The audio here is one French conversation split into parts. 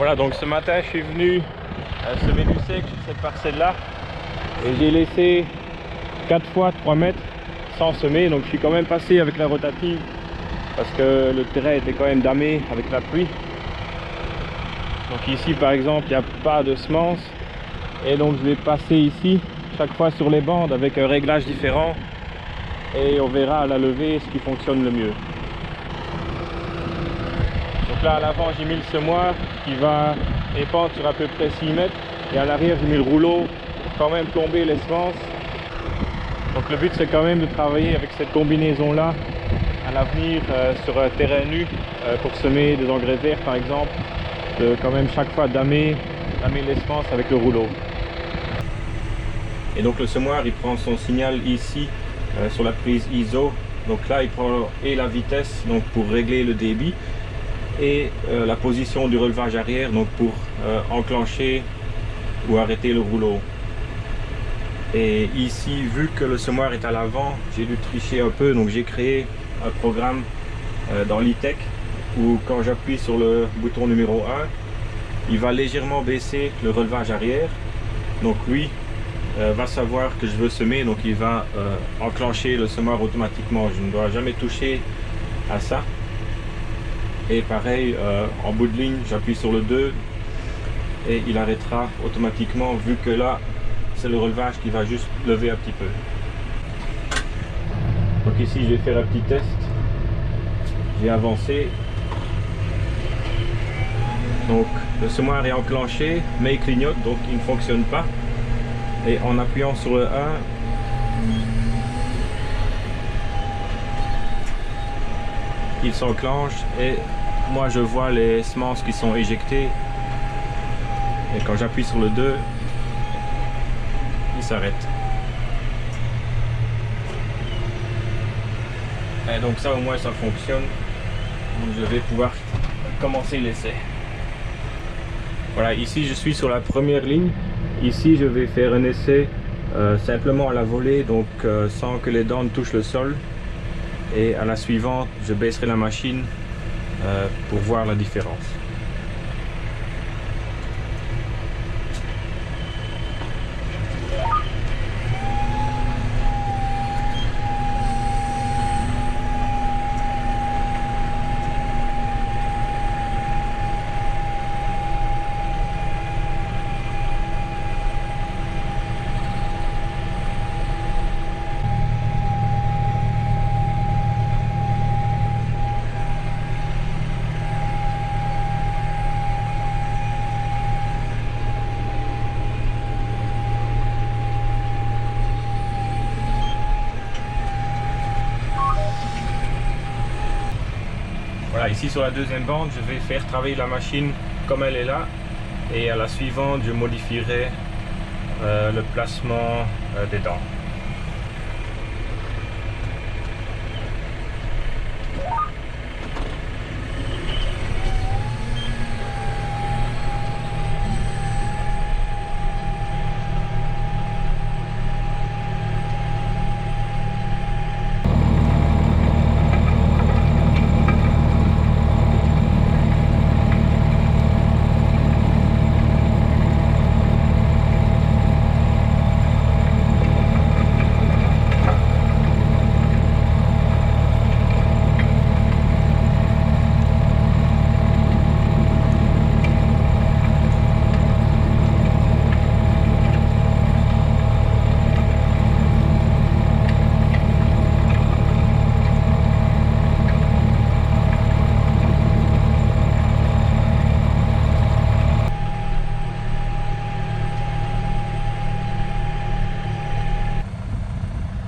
Voilà, donc ce matin je suis venu semer du sec sur cette parcelle là et j'ai laissé 4 fois 3 mètres sans semer, donc je suis quand même passé avec la rotative parce que le terrain était quand même damé avec la pluie. Donc ici par exemple il n'y a pas de semences et donc je vais passer ici chaque fois sur les bandes avec un réglage différent et on verra à la levée ce qui fonctionne le mieux. Donc là à l'avant j'ai mis le semoir qui va épandre sur à peu près 6 mètres et à l'arrière j'ai mis le rouleau pour quand même plomber les semences. Donc le but c'est quand même de travailler avec cette combinaison là à l'avenir sur un terrain nu pour semer des engrais verts par exemple, de quand même chaque fois damer les semences avec le rouleau. Et donc le semoir il prend son signal ici sur la prise ISO, donc là il prend et la vitesse donc pour régler le débit et la position du relevage arrière donc pour enclencher ou arrêter le rouleau. Et ici vu que le semoir est à l'avant j'ai dû tricher un peu, donc j'ai créé un programme dans l'e-tech où quand j'appuie sur le bouton numéro 1 il va légèrement baisser le relevage arrière, donc lui va savoir que je veux semer, donc il va enclencher le semoir automatiquement, je ne dois jamais toucher à ça. Et pareil en bout de ligne j'appuie sur le 2 et il arrêtera automatiquement vu que là c'est le relevage qui va juste lever un petit peu. Donc ici je vais faire un petit test, j'ai avancé, donc le semoir est enclenché mais il clignote donc il ne fonctionne pas, et en appuyant sur le 1 il s'enclenche et moi je vois les semences qui sont éjectées, et quand j'appuie sur le 2 il s'arrête. Et donc ça au moins ça fonctionne, donc je vais pouvoir commencer l'essai. Voilà, ici je suis sur la première ligne. Ici je vais faire un essai simplement à la volée, donc sans que les dents ne touchent le sol, et à la suivante je baisserai la machine pour voir la différence. Voilà, ici sur la deuxième bande je vais faire travailler la machine comme elle est là, et à la suivante je modifierai le placement des dents.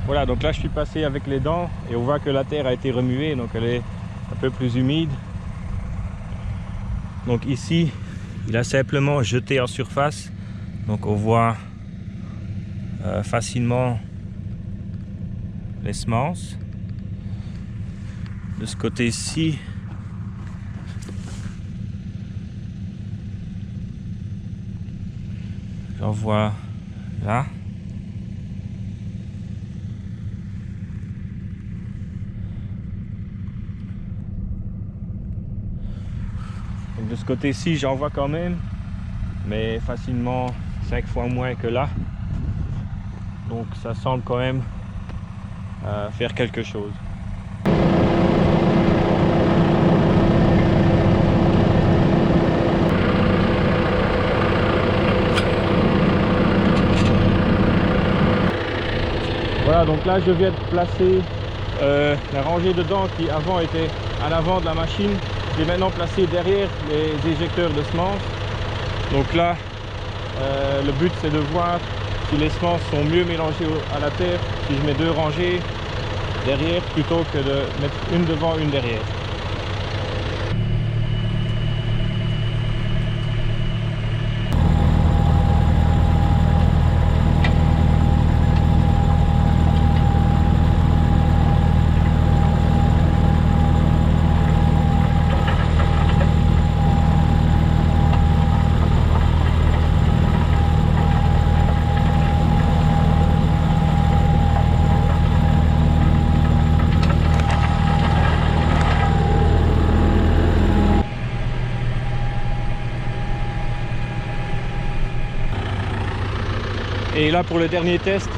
Voilà, donc là je suis passé avec les dents et on voit que la terre a été remuée, donc elle est un peu plus humide. Donc ici il a simplement jeté en surface, donc on voit facilement les semences. De ce côté-ci j'en vois là. Donc de ce côté-ci j'en vois quand même, mais facilement 5 fois moins que là. Donc ça semble quand même faire quelque chose. Voilà, donc là je viens de placer la rangée de dents qui avant était à l'avant de la machine. J'ai maintenant placé derrière les éjecteurs de semences. Donc là, le but c'est de voir si les semences sont mieux mélangées à la terre si je mets 2 rangées derrière plutôt que de mettre une devant, une derrière. Et là pour le dernier test,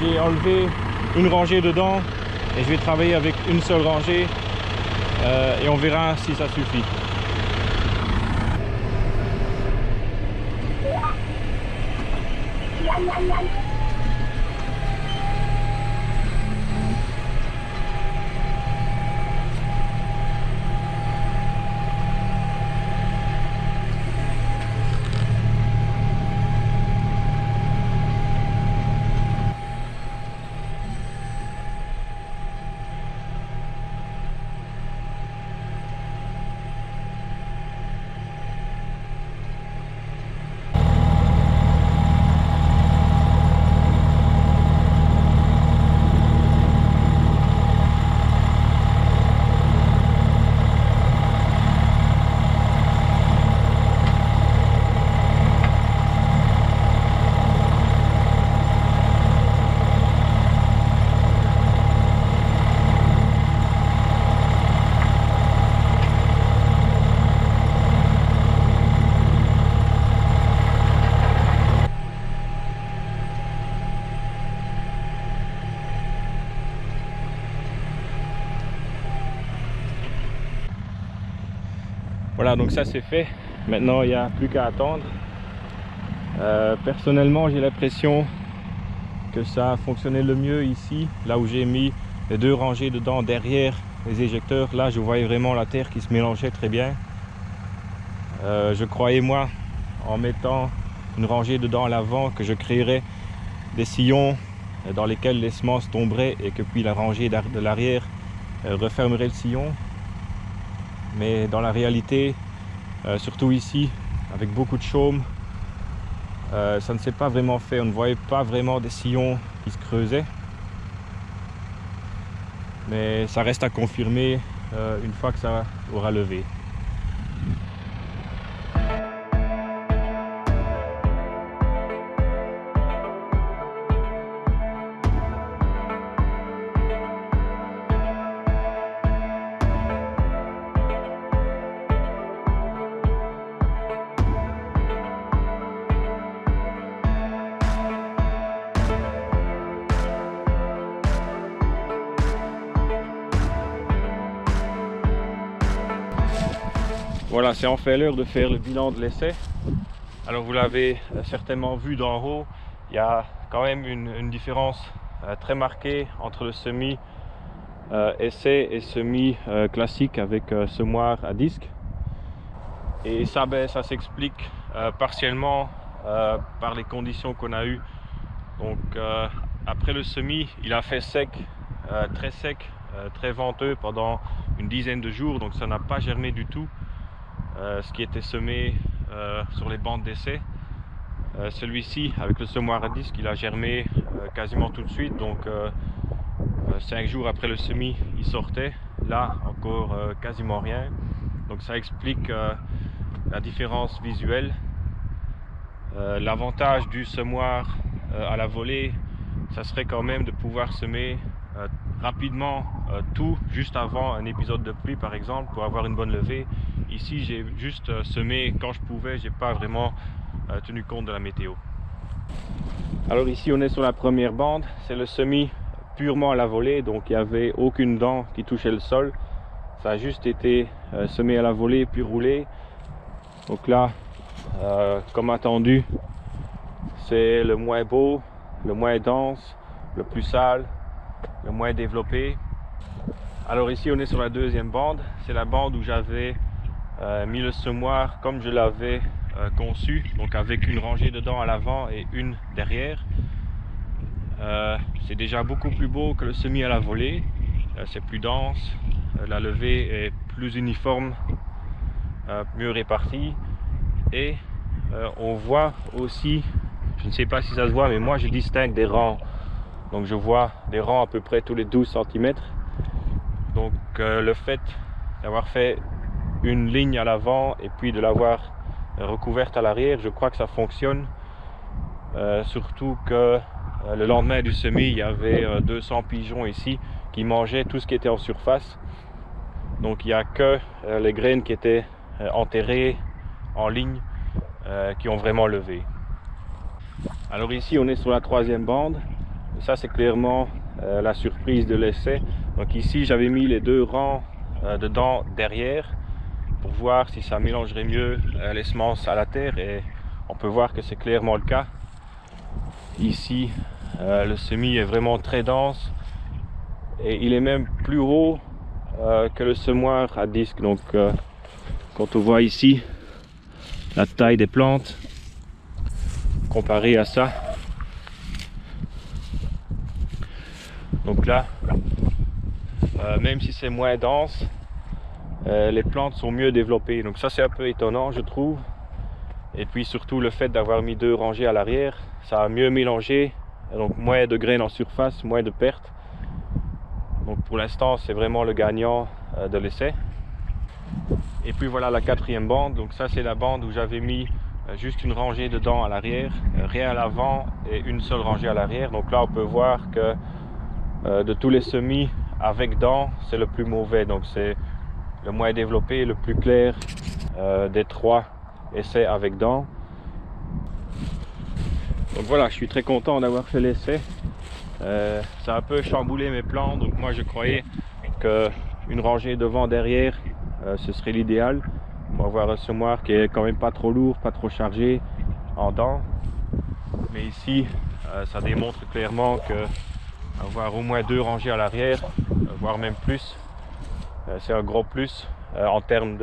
j'ai enlevé une rangée de dents et je vais travailler avec une seule rangée et on verra si ça suffit. Voilà, donc ça c'est fait. Maintenant il n'y a plus qu'à attendre. Personnellement j'ai l'impression que ça a fonctionné le mieux ici, là où j'ai mis les 2 rangées de dents derrière les éjecteurs. Là je voyais vraiment la terre qui se mélangeait très bien. Je croyais moi, en mettant une rangée de dents à l'avant, que je créerais des sillons dans lesquels les semences tomberaient et que puis la rangée de l'arrière refermerait le sillon. Mais dans la réalité, surtout ici, avec beaucoup de chaume, ça ne s'est pas vraiment fait. On ne voyait pas vraiment des sillons qui se creusaient. Mais ça reste à confirmer une fois que ça aura levé. Voilà, c'est enfin l'heure de faire le bilan de l'essai. Alors vous l'avez certainement vu d'en haut, il y a quand même une différence très marquée entre le semis essai et semis classique avec semoir à disque. Et ça, ça s'explique partiellement par les conditions qu'on a eues. Donc après le semis, il a fait sec, très venteux pendant une dizaine de jours, donc ça n'a pas germé du tout. Ce qui était semé sur les bandes d'essai. Celui-ci, avec le semoir à disque, il a germé quasiment tout de suite. Donc 5 jours après le semis, il sortait. Là, encore quasiment rien. Donc ça explique la différence visuelle. L'avantage du semoir à la volée, ça serait quand même de pouvoir semer rapidement tout juste avant un épisode de pluie par exemple pour avoir une bonne levée. Ici j'ai juste semé quand je pouvais, j'ai pas vraiment tenu compte de la météo. Alors ici on est sur la première bande, c'est le semis purement à la volée, donc il n'y avait aucune dent qui touchait le sol. Ça a juste été semé à la volée puis roulé. Donc là, comme attendu, c'est le moins beau, le moins dense, le plus sale, le moins développé. Alors ici on est sur la deuxième bande, c'est la bande où j'avais mis le semoir comme je l'avais conçu, donc avec une rangée de dents à l'avant et une derrière. C'est déjà beaucoup plus beau que le semis à la volée, c'est plus dense, la levée est plus uniforme, mieux répartie, et on voit aussi, je ne sais pas si ça se voit, mais moi je distingue des rangs. Donc je vois des rangs à peu près tous les 12 cm. Donc le fait d'avoir fait une ligne à l'avant et puis de l'avoir recouverte à l'arrière, je crois que ça fonctionne. Surtout que le lendemain du semis, il y avait 200 pigeons ici qui mangeaient tout ce qui était en surface. Donc il n'y a que les graines qui étaient enterrées en ligne qui ont vraiment levé. Alors ici on est sur la troisième bande. Ça c'est clairement la surprise de l'essai. Donc ici j'avais mis les deux rangs de dents derrière pour voir si ça mélangerait mieux les semences à la terre, et on peut voir que c'est clairement le cas. Ici le semis est vraiment très dense et il est même plus haut que le semoir à disque. Donc quand on voit ici la taille des plantes comparée à ça, donc là même si c'est moins dense, les plantes sont mieux développées, donc ça c'est un peu étonnant je trouve. Et puis surtout le fait d'avoir mis deux rangées à l'arrière, ça a mieux mélangé, donc moins de graines en surface, moins de pertes. Donc pour l'instant c'est vraiment le gagnant de l'essai. Et puis voilà la quatrième bande, donc ça c'est la bande où j'avais mis juste une rangée de dents à l'arrière, rien à l'avant et une seule rangée à l'arrière. Donc là on peut voir que de tous les semis avec dents, c'est le plus mauvais, donc c'est le moins développé, le plus clair des trois essais avec dents. Donc voilà, je suis très content d'avoir fait l'essai. Ça a un peu chamboulé mes plans, donc moi je croyais qu'une rangée devant derrière ce serait l'idéal pour avoir un semoir qui est quand même pas trop lourd, pas trop chargé en dents. Mais ici ça démontre clairement que avoir au moins deux rangées à l'arrière, voire même plus, c'est un gros plus en termes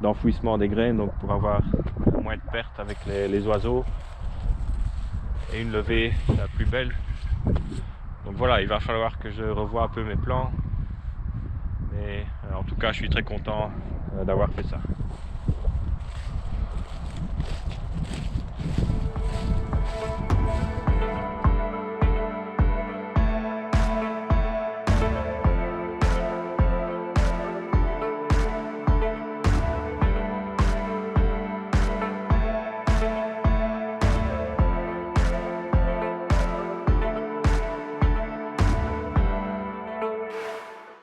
d'enfouissement des graines, donc pour avoir moins de pertes avec les oiseaux et une levée plus belle. Donc voilà, il va falloir que je revoie un peu mes plans, mais en tout cas je suis très content d'avoir fait ça.